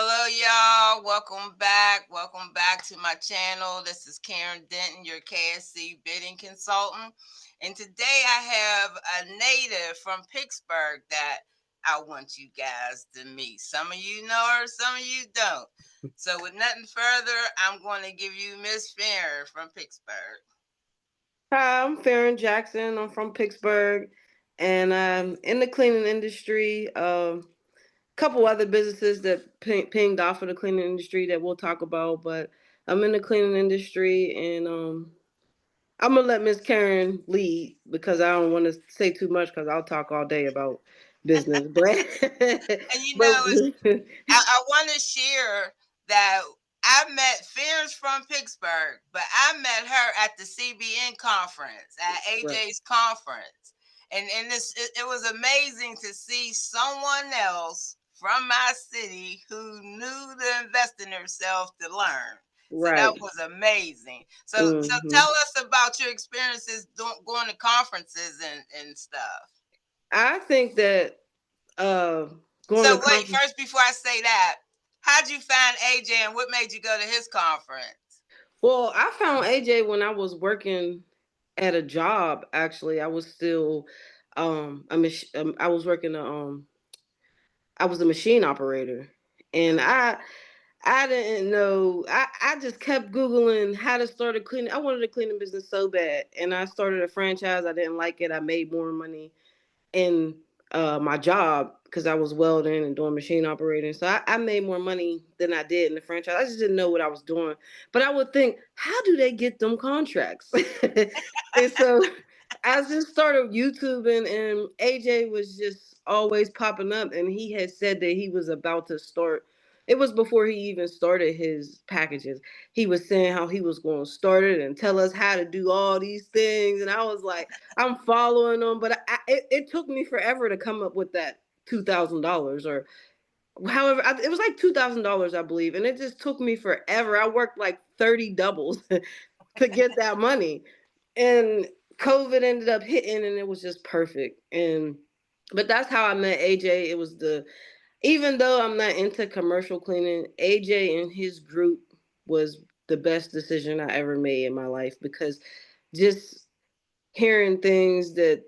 Hello, y'all. Welcome back. Welcome back to my channel. This is Karen Denton, your KSC bidding consultant. And today I have a native from Pittsburgh that I want you guys to meet. Some of you know her, some of you don't. So with nothing further, I'm going to give you Miss Farren from Pittsburgh. Hi, I'm Farren Jackson. I'm from Pittsburgh, and I'm in the cleaning industry. Couple other businesses that pinged off of the cleaning industry that we'll talk about, but I'm in the cleaning industry, and I'm gonna let Miss Karen lead because I don't want to say too much because I'll talk all day about business. And you But know, I want to share that I met Farren's from Pittsburgh, but I met her at the CBN conference, at right, AJ's conference. And it was amazing to see someone else from my city who knew to invest in herself to learn. So that right. was amazing. So hmm tell us about your experiences going to conferences and stuff. I think that uh, going to So wait, conference. first before I say that, how'd you find AJ and what made you go to his conference? Well, I found AJ when I was working at a job. Actually, I was still, I was working I was a machine operator, and I didn't know. I just kept googling how to start a cleaning. I wanted a cleaning business so bad, and I started a franchise. I didn't like it. I made more money in my job because I was welding and doing machine operating. So I made more money than I did in the franchise. I just didn't know what I was doing. But I would think, how do they get them contracts? And so I just started YouTubing, and AJ was just always popping up, and he had said that he was about to start. It was before he even started his packages. He was saying how he was going to start it and tell us how to do all these things. And I was like, I'm following him, but it took me forever to come up with that $2,000 or however it was like $2,000, I believe, and it just took me forever. I worked like 30 doubles to get that money, and COVID ended up hitting, and it was just perfect. And but that's how I met AJ. It was the Even though I'm not into commercial cleaning, AJ and his group was the best decision I ever made in my life because just hearing things that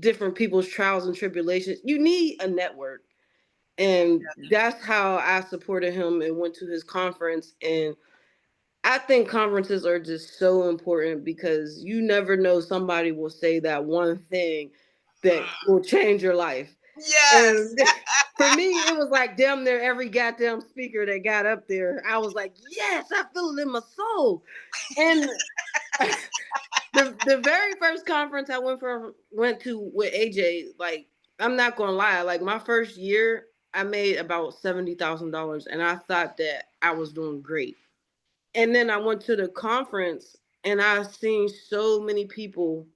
different people's trials and tribulations, you need a network. And that's how I supported him and went to his conference. And I think conferences are just so important because you never know, somebody will say that one thing that will change your life. Yes. And for me, it was like damn near every goddamn speaker that got up there. I was like, yes, I feel it in my soul. And the very first conference I went to with AJ, like I'm not gonna lie, like my first year I made about $70,000, and I thought that I was doing great. And then I went to the conference, and I seen so many people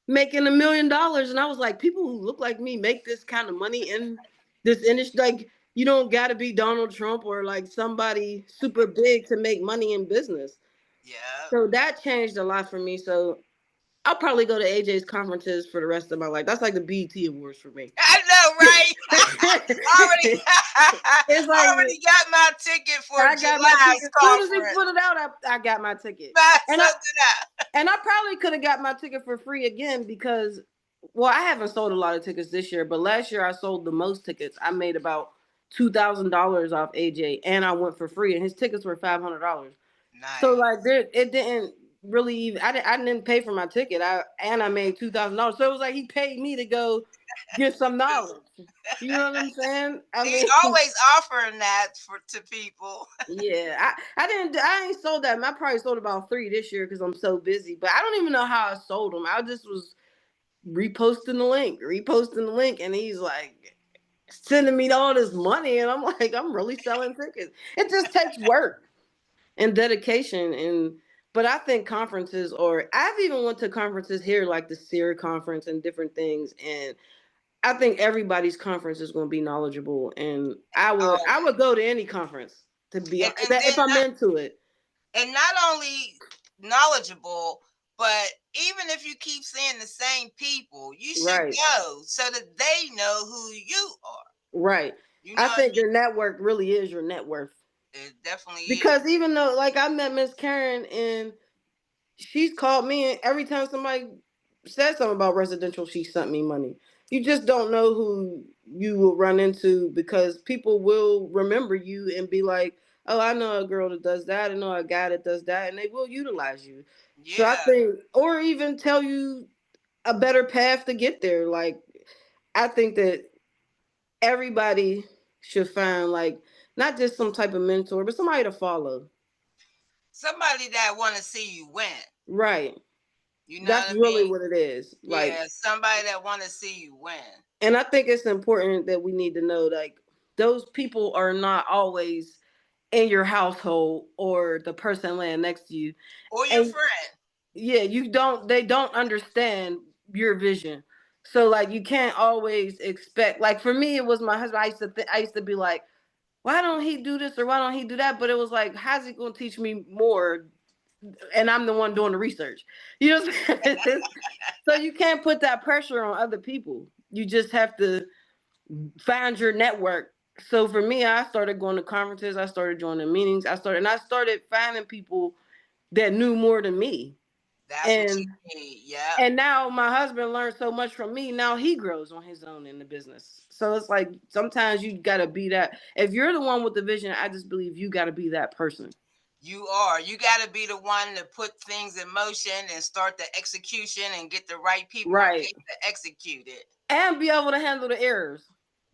making $1 million, and I was like, people who look like me make this kind of money in this industry. Like, you don't got to be Donald Trump or like somebody super big to make money in business. Yeah. So that changed a lot for me. So I'll probably go to AJ's conferences for the rest of my life. That's like the BET Awards for me. I know, right? already, It's like already got my ticket for I got my ticket. July's As soon as he conference. put it out, I got my ticket. That's And I something out. and I probably could have got my ticket for free again because, well, I haven't sold a lot of tickets this year, but last year I sold the most tickets. I made about $2,000 off AJ, and I went for free, and his tickets were $500. So like, Nice. it didn't really even. I didn't pay for my ticket. I made $2,000. So it was like he paid me to go get some knowledge. You know what I'm saying? I He's mean, always offering that to people. yeah, I ain't sold that. I probably sold about three this year because I'm so busy. But I don't even know how I sold them. I just was reposting the link, and he's like sending me all this money, and I'm like, I'm really selling tickets. It just takes work and dedication, and but I think conferences, or I've even went to conferences here like the SEER conference and different things, and I think everybody's conference is going to be knowledgeable, and Oh, I would go to any conference to be and then if I'm into it. not only knowledgeable, but even if you keep seeing the same people, you should Right, go so that they know who you are. right. You I know what I think mean? your network really is your net worth. It definitely is. Because even though, like, I met Miss Karen and she's called me, and every time somebody said something about residential, she sent me money. You just don't know who you will run into, because people will remember you and be like, "Oh, I know a girl that does that. I know a guy that does that," and they will utilize you. So I Yeah. think, or even tell you a better path to get there. Like, I think that everybody should find, like, not just some type of mentor, but somebody to follow. Somebody that want to see you win. Right. You know That's what I really mean? what it is. Like, Yeah, somebody that want to see you win. and I think it's important that we need to know, like, those people are not always in your household or the person laying next to you. Or your And friend. yeah, they don't understand your vision. So, like, you can't always expect, like, for me it was my husband. I used to be like, why don't he do this or why don't he do that? But it was like, how's he going to teach me more? And I'm the one doing the research. You know what I'm saying? So you can't put that pressure on other people. You just have to find your network. So for me, I started going to conferences. I started joining meetings. I started finding people that knew more than me. That's what you And need. Yep. now my husband learned so much from me. Now he grows on his own in the business. So it's like, sometimes you gotta be that. If you're the one with the vision, I just believe you gotta be that person. You are. You got to be the one to put things in motion and start the execution and get the right people in Right. place to execute it. And be able to handle the errors.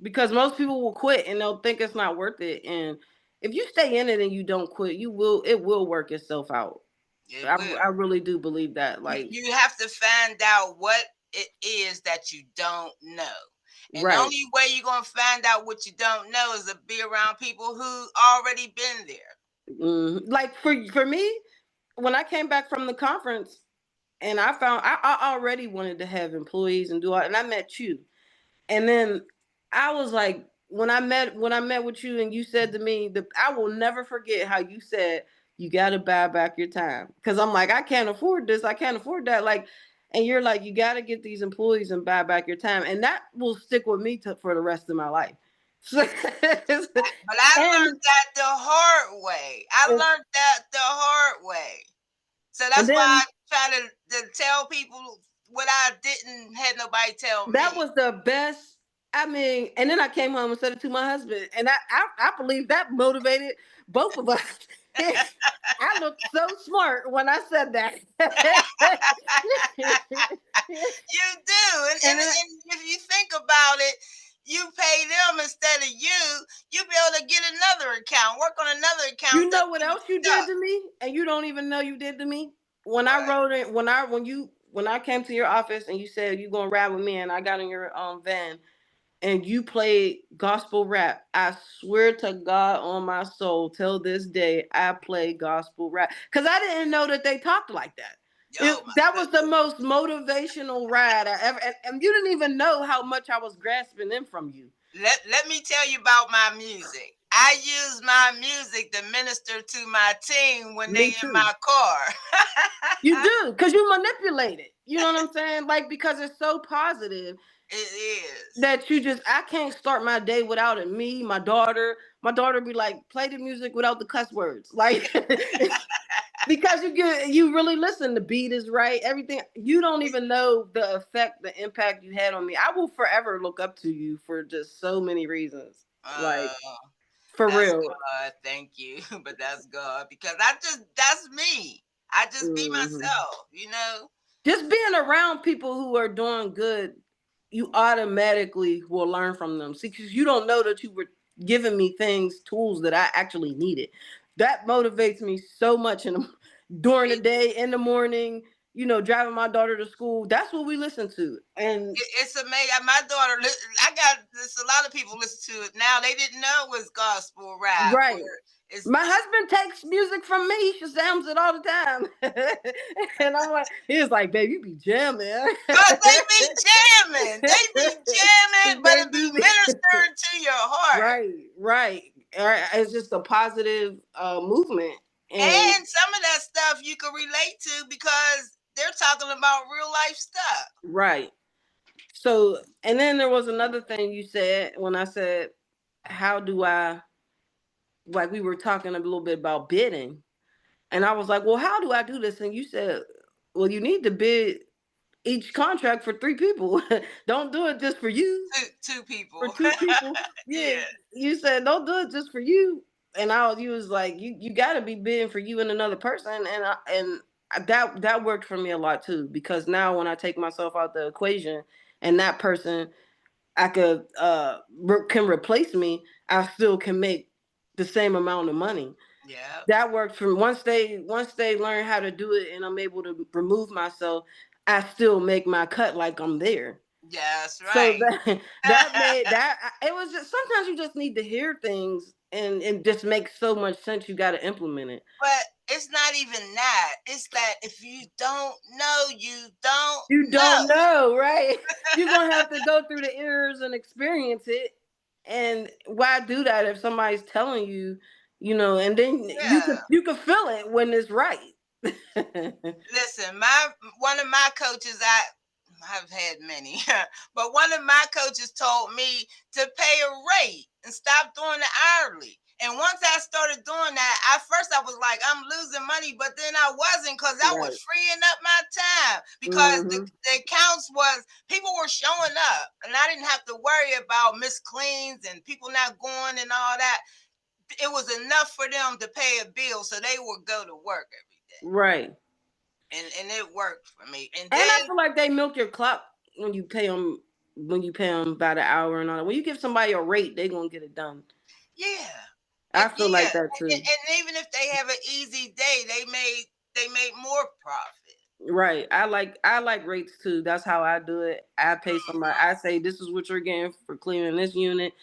Because most people will quit and they'll think it's not worth it. And if you stay in it and you don't quit, it will work itself out. It I will. really do believe that. Like, You have to find out what it is that you don't know. And the right. only way you're going to find out what you don't know is to be around people who already been there. Like, for me, when I came back from the conference and I already wanted to have employees and do all, and I met you. And then I was like, when I met with you and you said to me, I will never forget how you said, you got to buy back your time. Cause I'm like, I can't afford this. I can't afford that. Like, and you're like, you got to get these employees and buy back your time. And that will stick with me for the rest of my life. So, But I and, learned that the hard way. I and learned that the hard way. So and that's why then I try to tell people what I didn't have nobody tell that me. was the best. I mean, and then I came home and said it to my husband, and I believe that motivated both of us. I looked so smart when I said that. You do. And then, And if you think about it, you pay them instead of you'll be able to get another account, work on another account you that know what you else you did stuck. to me, and you don't even know you did to me. When I What? wrote it, when I came to your office and you said you gonna ride with me, and I got in your van and you played gospel rap, I swear to God on my soul, till this day, I play gospel rap because I didn't know that they talked like that. Yo, my That was the sister. most motivational ride I ever, and you didn't even know how much I was grasping in from you. Let me tell you about my music. I use my music to minister to my team when they Me in too. my car. You do, because you manipulate it. You know what I'm saying? Like, because it's so positive It is. that you just, I can't start my day without it. Me, my daughter be like, play the music without the cuss words. Like, because you really listen. The beat is right. Everything. You don't even know the effect, the impact you had on me. I will forever look up to you for just so many reasons. Uh, Like, for that's real. God. Thank you. But that's God because that's me. I just be Hmm. myself, you know? Just being around people who are doing good, you automatically will learn from them. See, because you don't know that you were giving me things, tools that I actually needed. That motivates me so much during the It, day, in the morning. Driving my daughter to school. That's what we listen to. And it's amazing. My daughter, I got this. A lot of people listen to it now. They didn't know it was gospel rap. Where right. My it's husband takes music from me. He shazams it all the time. And I'm like, he's like, baby, you be jamming. Cause they be jamming. They be jamming, but They it be do be. ministering to your heart. Right, right. It's just a positive movement. And And some of that stuff you can relate to because they're talking about real life stuff. right. So, and then there was another thing you said when I said, how do I, like we were talking a little bit about bidding, and I was like, well, how do I do this? And you said, well, you need to bid each contract for 3 people. Don't do it just for you. Two For people. 2 people. Yeah, Yeah. you said don't do it just for you. And you was like, you got to be bidding for you and another person, that worked for me a lot too, because now when I take myself out the equation and that person I could can replace me, I still can make the same amount of money. Yeah. That worked for me. Once they learn how to do it and I'm able to remove myself, I still make my cut like I'm there. That's So right. that made that it was just, sometimes you just need to hear things and it just makes so much sense. You got to implement it. But it's not even that. It's that if you don't know, you don't You know. don't know, right? You're gonna have to go through the errors and experience it. And why do that if somebody's telling you, and then Yeah. you can feel it when it's right. Listen, one of my coaches, I've had many, but one of my coaches told me to pay a rate and stop doing the hourly. And once I started doing that, at first I was like, I'm losing money, but then I wasn't, because I was Right. freeing up my time, because Hmm. the accounts was, people were showing up and I didn't have to worry about miss cleans and people not going and all that. It was enough for them to pay a bill, so they would go to work every day. Right. And it worked for me. And And I then feel like they milk your clock when you pay them by the hour and all that. When you give somebody a rate, they gonna get it done. yeah, I feel yeah, like that too. and even if they have an easy day, they made more profit. Right. I like rates too. That's how I do it. I pay somebody. I say this is what you're getting for cleaning this unit,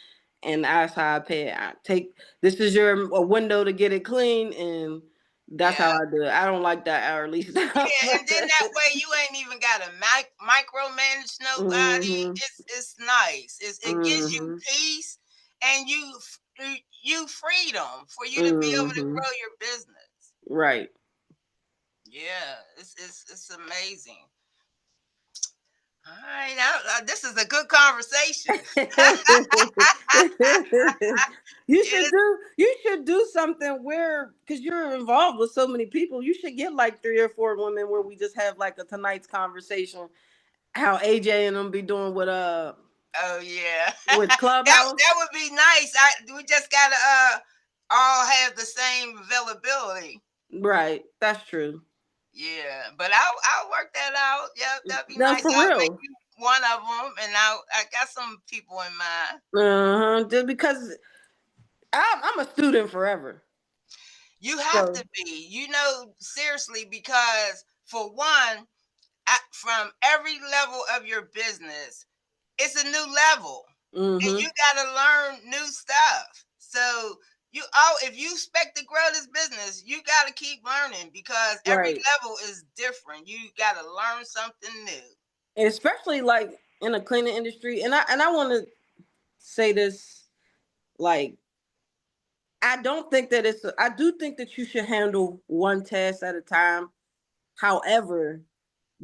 and that's how I pay it. I take this is your a window to get it clean, and that's how Yeah, I do it. I don't like that hourly stuff. yeah, and then that way you ain't even got to micromanage nobody. Mhm. It's nice. It gives you Mhm. peace, and you freedom for you to be able to Mhm. grow your business. Right. Yeah, it's amazing. All right, now, this is a good conversation. you should Yes. do you should do something where, because you're involved with so many people, you should get like 3 or 4 women where we just have like a tonight's conversation, how AJ and them be doing Oh yeah, with Clubhouse. that would be nice. We just gotta all have the same availability. Right, that's true. Yeah, but I'll work that out. Yeah, that'd be No, nice. for I'll make real. you one of them, and I got some people in mind. Just because I'm a student forever. You have So to be, seriously, because for one, from every level of your business, it's a new level, and hmm you got to learn new stuff. So if you expect to grow this business, you got to keep learning, because every right. level is different. You got to learn something new. Especially like in the cleaning industry, and I want to say this, like, I do think that you should handle one task at a time. However,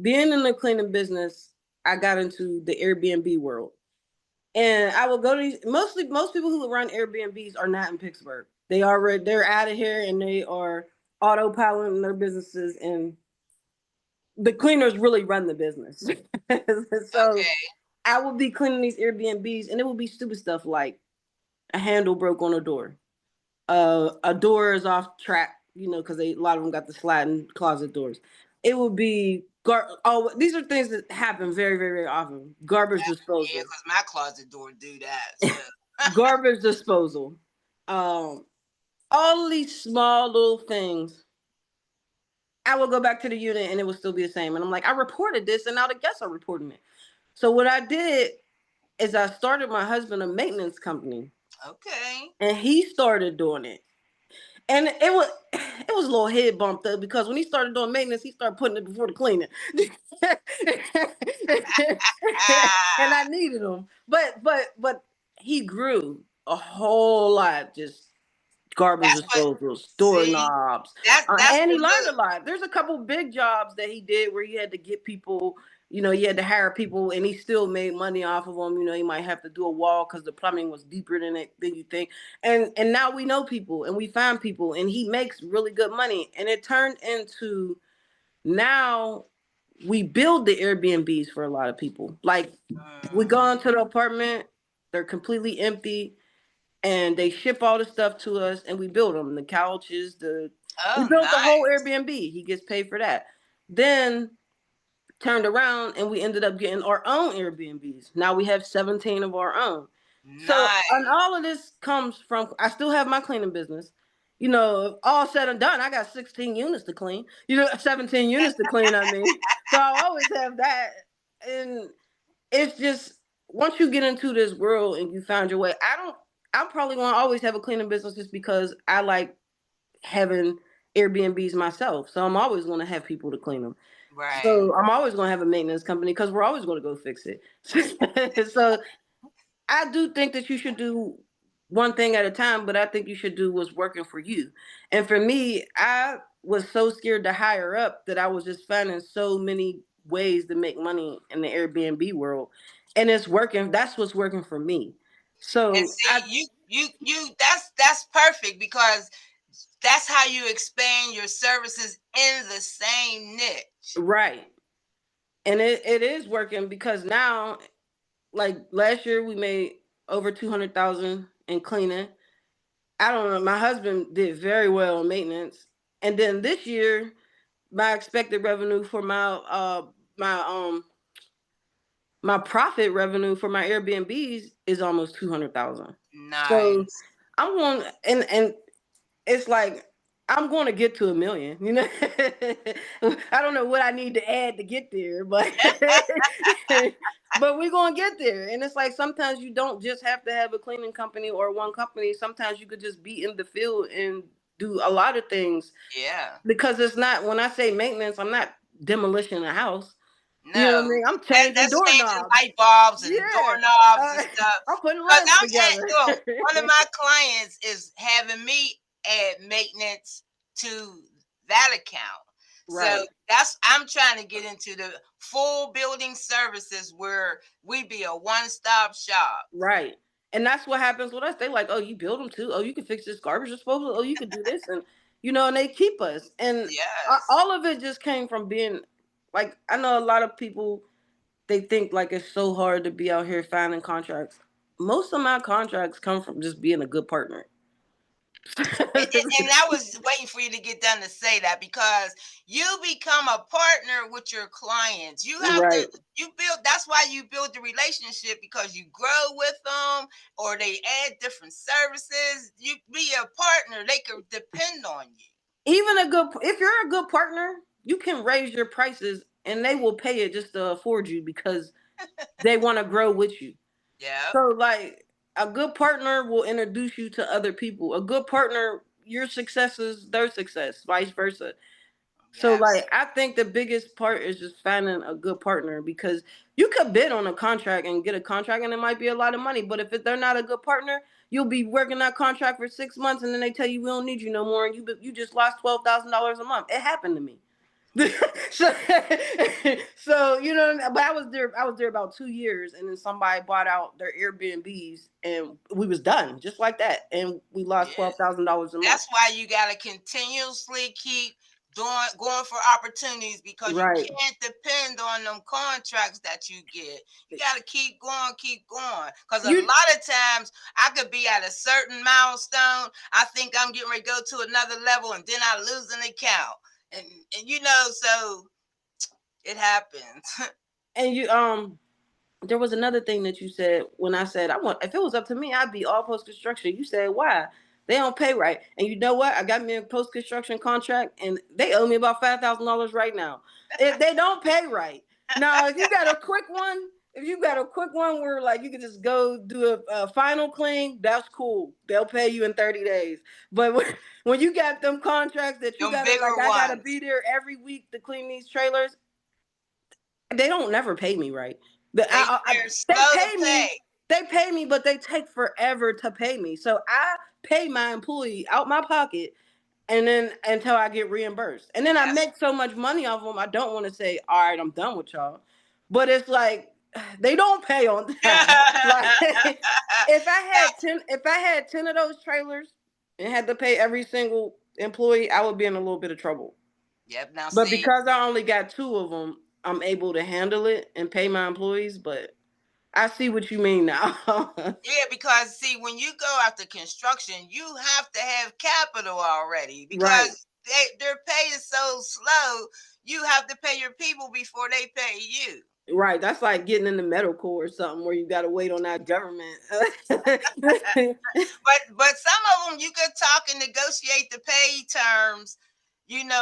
being in the cleaning business, I got into the Airbnb world. And I will go to most people who run Airbnbs are not in Pittsburgh. They're out of here and they are autopiloting their businesses, and the cleaners really run the business. So Okay. I would be cleaning these Airbnbs and it would be stupid stuff like a handle broke on a door. A door is off track, because a lot of them got the sliding closet doors. It would be these are things that happen very, very, very often. Garbage Yeah, disposal, because my closet door do that. So garbage disposal. Um, all of these small little things. I would go back to the unit and it would still be the same. And I'm like, I reported this, and now the guests are reporting it. So what I did is I started my husband a maintenance company, okay. and he started doing it. And it was a little head bump though, because when he started doing maintenance, he started putting it before the cleaning. And I Ah, needed him. But he grew a whole lot, just garbage that's what. disposals, See, doorknobs. that's And he the learned look. a lot. There's a couple big jobs that he did where he had to get people. you had to hire people, and he still made money off of them. He might have to do a wall because the plumbing was deeper than you think. And now we know people, and we find people, and he makes really good money. And it turned into, now we build the Airbnbs for a lot of people. Like, we Mm. go into the apartment, they're completely empty, and they ship all the stuff to us, and we build them, the couches, we Oh, built the whole nice. Airbnb. He gets paid for that. Then turned around and we ended up getting our own Airbnbs. Now we have 17 of our own. So, and Nice. all of this comes from, I still have my cleaning business. All said and done, I got 16 units to clean. 17 units to clean, I mean. So I always have that. And it's just, once you get into this world and you found your way, I'm probably going to always have a cleaning business just because I like having Airbnbs myself. So I'm always going to have people to clean them. Right. So I'm always going to have a maintenance company because we're always going to go fix it. So I do think that you should do one thing at a time, but I think you should do what's working for you. And for me, I was so scared to hire up that I was just finding so many ways to make money in the Airbnb world. And it's working. That's what's working for me. And So see, that's perfect, because that's how you expand your services in the same niche. right. And it is working because now, like last year, we made over 200,000 in cleaning. I don't know. My husband did very well in maintenance, and then this year, my expected revenue for my my profit revenue for my Airbnbs is almost 200,000. So Nice. I'm going, and it's like, I'm going to get to 1 million. I don't know what I need to add to get there, but but we're going to get there. And it's like, sometimes you don't just have to have a cleaning company or one company. Sometimes you could just be in the field and do a lot of things, Yeah. because it's not, when I say maintenance, I'm not demolishing a house. You know what I No, mean? I'm changing that's changing doorknobs. light bulbs and Yeah. doorknobs and Uh, stuff. I'm putting Cause lamps I'm at together. look, one of my clients is having me add maintenance to that account. So Right. I'm trying to get into the full building services where we be a one-stop shop. Right. And that's what happens with us. They like, oh, you build them too. Oh, you can fix this garbage disposal. Oh, you can do this, and and they keep us. And Yes. all of it just came from being, like, I know a lot of people, they think like it's so hard to be out here finding contracts. Most of my contracts come from just being a good partner. And I was waiting for you to get done to say that, because you become a partner with your clients. You have to, Right. you build, that's why you build the relationship, because you grow with them, or they add different services. You be a partner, they can depend on you. Even if you're a good partner, you can raise your prices and they will pay it just to afford you because they want to grow with you. Yep. So, like, a good partner will introduce you to other people. A good partner, your success is their success, vice versa. So, Yes. like, I think the biggest part is just finding a good partner, because you could bid on a contract and get a contract and it might be a lot of money. But if they're not a good partner, you'll be working that contract for 6 months and then they tell you we don't need you no more, and you just lost $12,000 a month. It happened to me. so, so but I was there about 2 years, and then somebody bought out their Airbnbs, and we was done just like that, and we lost Yeah. $12,000 a month. That's why you got to continuously keep going for opportunities, because you Right. can't depend on them contracts that you get. You got to keep going. Because a You lot of times I could be at a certain milestone. I think I'm getting ready to go to another level, and then I lose an account. And so it happens. and you there was another thing that you said when I said, I want, if it was up to me, I'd be all post construction. You said, why? They don't pay right. And you know what? I got me a post construction contract, and they owe me about $5,000 right now. If they don't pay right. Now, if you got a quick one where, like, you can just go do a final clean, that's cool. They'll pay you in 30 days. But when you got them contracts that you Them gotta, like, bigger I gotta ones. be there every week to clean these trailers, they don't never pay me right. They're They slow to pay me. pay. They pay me, but they take forever to pay me. So I pay my employee out my pocket, and then until I get reimbursed, and then I Yes. make so much money off them. I don't want to say, all right, I'm done with y'all. but it's like they don't pay on time. Like if I had 10 of those trailers and had to pay every single employee, I would be in a little bit of trouble. Yep. Now But see, because I only got 2 of them, I'm able to handle it and pay my employees. But I see what you mean now. yeah, because see, when you go after construction, you have to have capital already Right. because their pay is so slow. You have to pay your people before they pay you. Right. That's like getting in the medical or something where you got to wait on that government. But some of them you could talk and negotiate the pay terms,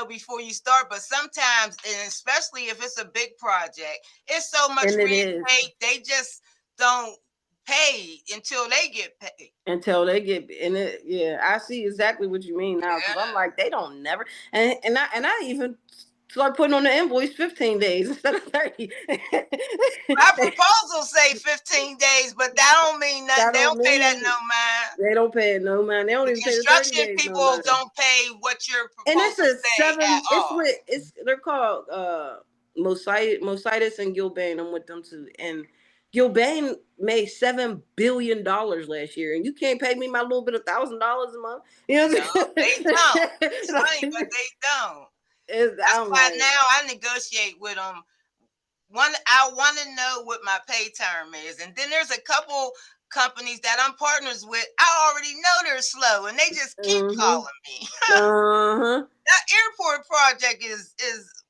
before you start. But sometimes, and especially if it's a big project, it's so much And it red is. tape. They just don't pay until they get paid. Until they get in it. Yeah, I see exactly what you mean now, because I'm Yeah. like, they don't never. And I even start putting on the invoice 15 days instead of 30. My proposal say 15 days, but that don't mean nothing. That They don't don't pay that mean no mind. they don't pay it no mind. They don't The even pay the 30 construction days no people mind. don't pay what your And it's proposal a say at all. it's they're called Mositis and Gilbane. I'm with them too. And Gilbane made $7 billion last year, and you can't pay me my little bit of $1,000 a month. You know No, what I'm they don't. It's funny, but saying? they don't. That's I'm why like, now I negotiate with them. One, I want to know what my pay term is, and then there's a couple companies that I'm partners with. I already know they're slow, and they just keep mm-hmm, calling me. uh-huh. That airport project is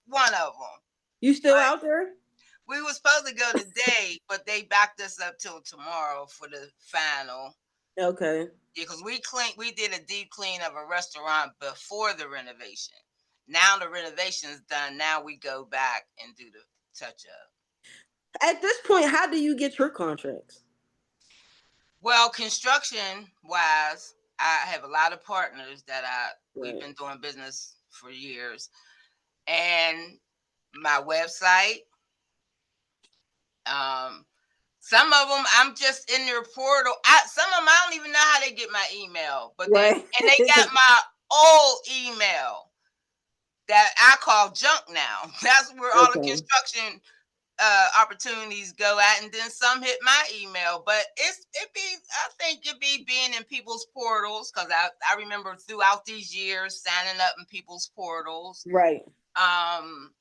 one of them. You still But out there? we were supposed to go today, but they backed us up till tomorrow for the final. Okay. Yeah, because we did a deep clean of a restaurant before the renovation. Now the renovation's done. Now we go back and do the touch up. At this point, how do you get your contracts? Well, construction wise, I have a lot of partners that we've Right. been doing business for years, and my website. Um, some of them I'm just in their portal. Some of them I don't even know how they get my email, but Right. they got my old email that I call junk now. That's where all the Okay. construction opportunities go at, and then some hit my email. But I think it be being in people's portals, because I remember throughout these years signing up in people's portals. Right. Um,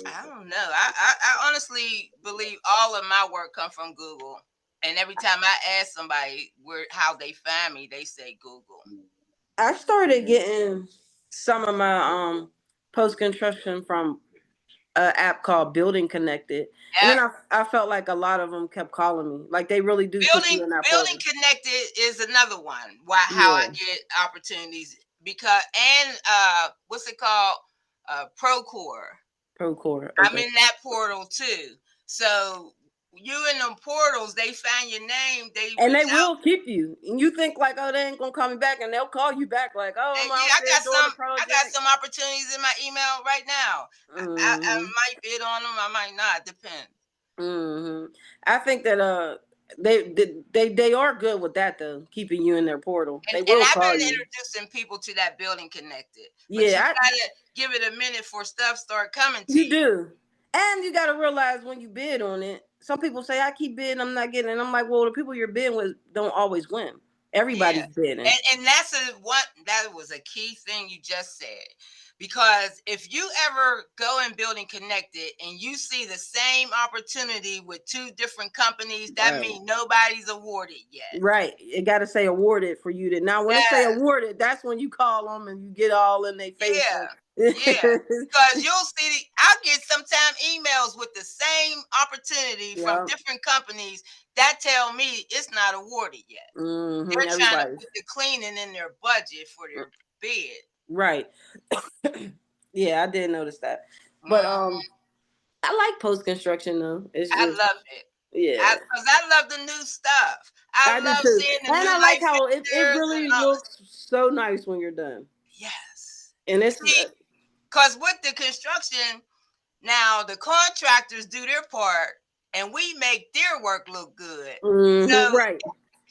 I don't know. I honestly believe all of my work come from Google. And every time I ask somebody how they find me, they say Google. I started getting some of my post construction from an app called Building Connected, and Yeah. then I felt like a lot of them kept calling me, like they really do put you in that Building portal. Connected is another one. How I Yeah, get opportunities, because and what's it called? Procore. Procore. I'm Okay, in that portal too. So you in them portals, they find your name, they and they reach out. will keep you, and you think like, oh, they ain't gonna call me back, and they'll call you back like, oh, I'm And yeah, out there doing the I got project. some opportunities in my email right now. I Hmm. might bid on them, I might not, depends. Hmm. I think that they are good with that though, keeping you in their portal. They And will I've call been you. introducing people to that Building Connected, but you Yeah, gotta give it a minute for stuff start coming to you you. do. And you got to realize when you bid on it, some people say, I keep bidding, I'm not getting it. And I'm like, well, the people you're bidding with don't always win. Yeah, Everybody's bidding. and that's that was a key thing you just said, because if you ever go in Building Connected and you see the same opportunity with two different companies, that Right. means nobody's awarded yet. Right. It got to say awarded for you to. Now, when it say Yeah, awarded, that's when you call them and you get all in their face. yeah, And yeah. Because you'll see, I'll get sometimes emails with the same opportunity from yeah. different companies that tell me it's not awarded yet. Hmm. They're trying to Everybody's put the cleaning in their budget for their bid. right. Yeah, I did notice that. But Mhm. I like post construction though. It's I just, love it. yeah. Because I love the new stuff. I I do love too. seeing the And new I like light how it fixtures and really all this. looks so nice when you're done. Yes. And it's See, because with the construction, now the contractors do their part and we make their work look good. So, right.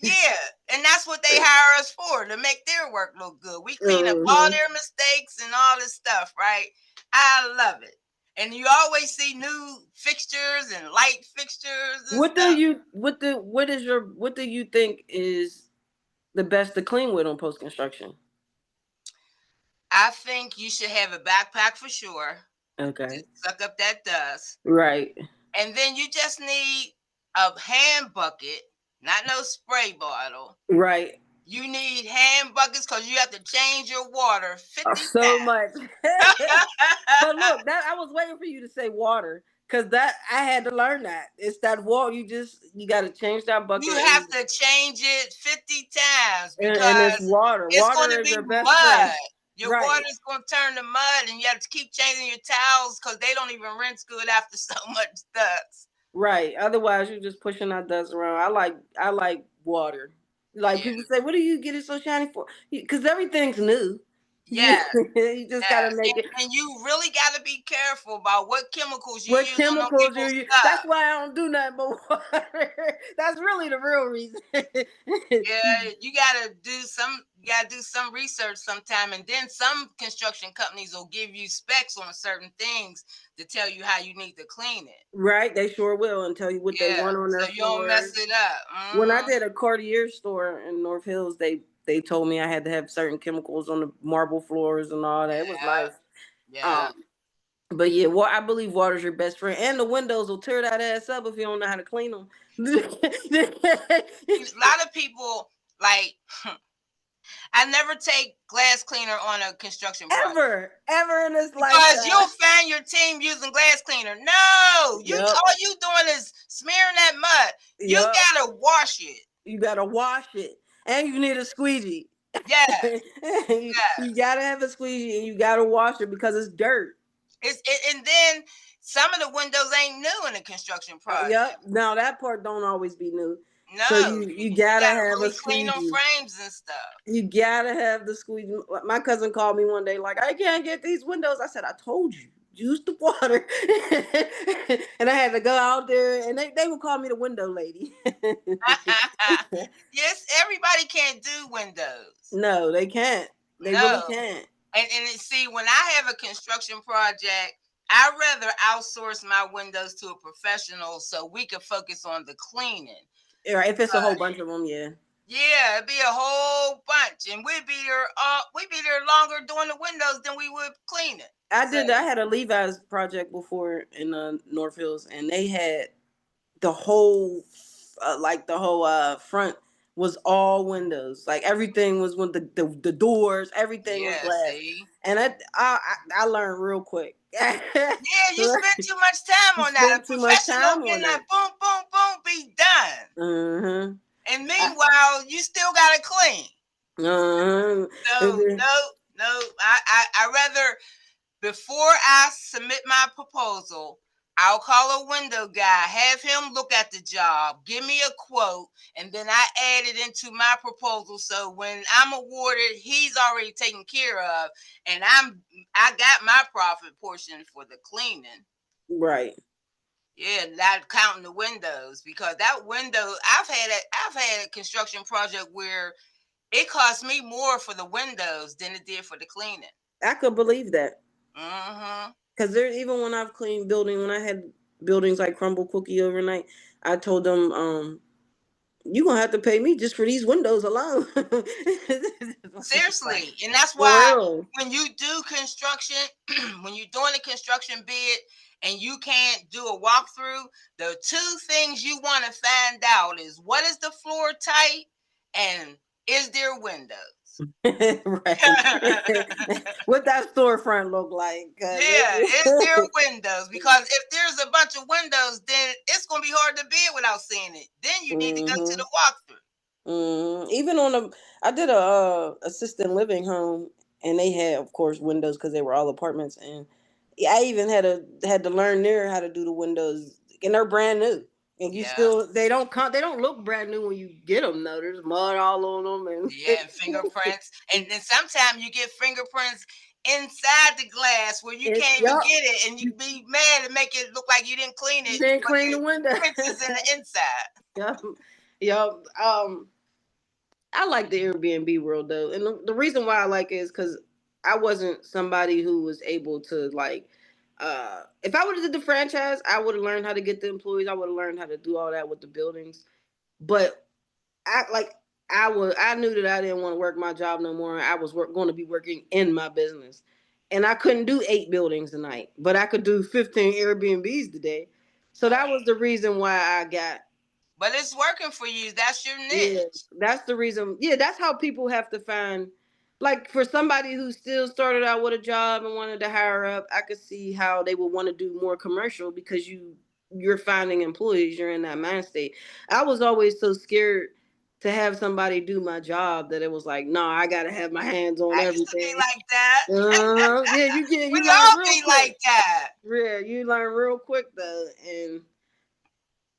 yeah. And that's what they hire us for, to make their work look good. We clean up all Hmm. their mistakes and all this stuff, right? I love it. And you always see new fixtures and light fixtures and What do stuff. you what do you think is the best to clean with on post construction? I think you should have a backpack for sure to Okay. suck up that dust. Right. And then you just need a hand bucket, not no spray bottle. Right. You need hand buckets because you have to change your water 50 So much. times. But look, that I was waiting for you to say water because that I had to learn that it's that water. You got to change that You bucket have to change it 50 times and it's because water. it's going Water to is be your best mud. friend. Your water Right. is going to turn to mud, and you have to keep changing your towels because they don't even rinse good after so much dust. Right. Otherwise, you're just pushing that dust around. I like water. Like Yeah. people say, what do you get it so shiny for? Because everything's new. Yes. You just got to Yes. make it. And you really got to be careful about what chemicals you What use on chemicals people's stuff. That's why I don't do nothing but water. That's really the real reason. Yeah, you gotta do some research sometime, and then some construction companies will give you specs on certain things to tell you how you need to clean it. Right, they sure will and tell you what they Yeah, want on so their you don't mess floors. it up. When I did a Cartier store in North Hills, they told me I had to have certain chemicals on the marble floors and all that. It was Yeah, nice. yeah. Um, but yeah, well, I believe water's your best friend, and the windows will tear that ass up if you don't know how to clean them. A lot of people like. I never take glass cleaner on a construction project ever in this because lifetime. you'll find your team using glass cleaner. No, you Yep, all you doing is smearing that mud. You yep. gotta wash it. You gotta wash it, and you need a squeegee. Yes, You yes. gotta have a squeegee, and you gotta wash it because it's dirt. And then some of the windows ain't new in a construction project. Yep. Now that part don't always be new, so No, you you gotta gotta have a really clean them squeegee. frames and stuff. You gotta have the squeegee. My cousin called me one day like, I can't get these windows. I said, I told you. Use the water. And I had to go out there and they would call me the window lady. Yes, everybody can't do windows. No, they can't. They really No. can't. See, when I have a construction project, I rather outsource my windows to a professional so we can focus on the cleaning. Yeah, if it's a whole Because bunch of them, yeah. yeah, it'd be a whole bunch, and we'd be there longer doing the windows than we would clean it. I So did. I had a Levi's project before in North Hills, and they had the whole, the whole front was all windows. Like everything was with the doors. Everything was yeah, glass, see, and I learned real quick. yeah, you spend too much time You on that. spend A too much professional time can on that that. boom, boom, boom, be done, and I, meanwhile, you still gotta clean. uh-huh. So no, no, I rather before I submit my proposal, I'll call a window guy, have him look at the job, give me a quote, and then I add it into my proposal. So when I'm awarded, he's already taken care of, and I got my profit portion for the cleaning. Right. Yeah, not counting the windows because that window I've had a construction project where it cost me more for the windows than it did for the cleaning. I could believe that. Mm-hmm. Because there, even when I've cleaned building, when I had buildings like crumble cookie overnight, I told them, you gonna have to pay me just for these windows alone. Like, Seriously, and that's for why real. when you do construction, when you're doing a construction bid and you can't do a walkthrough, the two things you want to find out is what is the floor type and is there windows? Right. What that storefront look like? Yeah, is there windows? Because if there's a bunch of windows, then it's gonna be hard to bid without seeing it. Then you need to go to Hmm. the walkthrough. Even on I did a assisted living home, and they had, of course, windows because they were all apartments, and I even had to learn there how to do the windows, and they're brand new, and you Yeah. still they don't look brand new when you get them. though. There's mud all on them, Yeah, and fingerprints. And then sometimes you get fingerprints inside the glass where you can't even yup, get it, and you be mad and make it look like you didn't clean you it, didn't but clean your the window. prints is in the inside. Yup, yup. I like the Airbnb world though, and the reason why I like it is because I wasn't somebody who was able to like. If I would have did the franchise, I would have learned how to get the employees. I would have learned how to do all that with the buildings. But I like I knew that I didn't want to work my job no more. I was going to be working in my business, and I couldn't do 8 buildings a night, but I could do 15 Airbnbs today. So that was the reason why I got. But it's working for you. That's your Yeah, niche. that's the reason. Yeah, that's how people have to find. Like for somebody who still started out with a job and wanted to hire up, I could see how they would want to do more commercial because you're finding employees. You're in that mind state. I was always so scared to have somebody do my job that it was like, no, I gotta have my hands on I used to be everything. like that. Yeah, you We learn all real be quick. like that. Yeah, you learn real quick though, and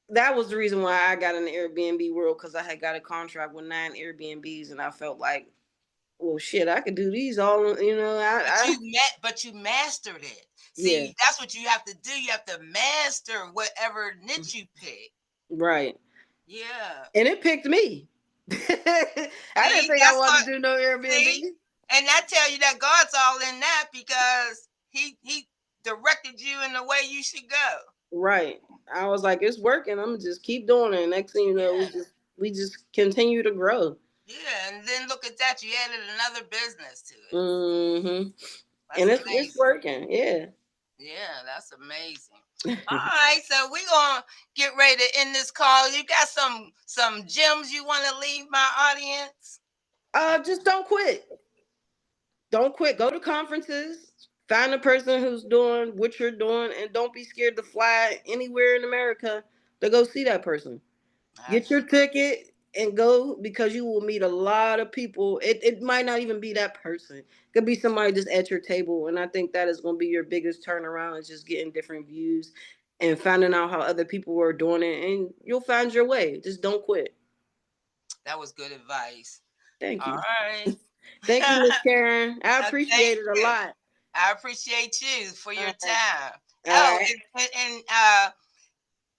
that was the reason why I got in the Airbnb world because I had got a contract with 9 Airbnbs, and I felt like, well, shit, I could do these all. But you mastered it. Yeah, See, that's what you have to do. You have to master whatever niche you pick. right. Yeah. And it picked me. I didn't See, think I that's wanted what. to do no See, Airbnb. and I tell you that God's all in that because he directed you in the way you should go. Right. I was like, it's working. I'm gonna just keep doing it. And next thing you know, Yeah. we just continue to grow. Yeah, and then look at that. You added another business to it. Hmm. And That's it's amazing. working. Yeah. Yeah, that's amazing. All right, so we're gonna get ready to end this call. You got some gems you want to leave my audience? Just don't quit. Don't quit. Go to conferences. Find a person who's doing what you're doing, and don't be scared to fly anywhere in America to go see that person. Get your ticket and go because you will meet a lot of people. It might not even be that person. It could be somebody just at your table, and I think that is going to be your biggest turnaround is just getting different views and finding out how other people are doing it, and you'll find your way. Just don't quit. That was good advice. Thank All you. right. Thank you, Miss Karen. I Thank appreciate it a you. lot. I appreciate you for All your right. time. All Oh, right. and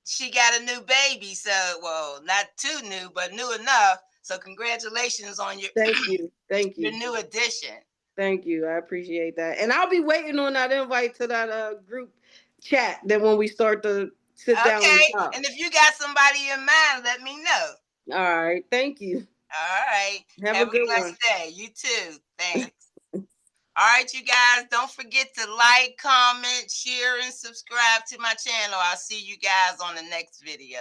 she got a new baby, so well, not too new, but new enough. So congratulations on your Thank you. Thank your you. new addition. Thank you. I appreciate that. And I'll be waiting on that invite to that group chat then when we start to sit down and Okay, talk. and if you got somebody in mind, let me know. All right. Thank you. All right. Have a Have a good blessed one. day. You too. Thanks. All right, you guys, don't forget to like, comment, share, and subscribe to my channel. I'll see you guys on the next video.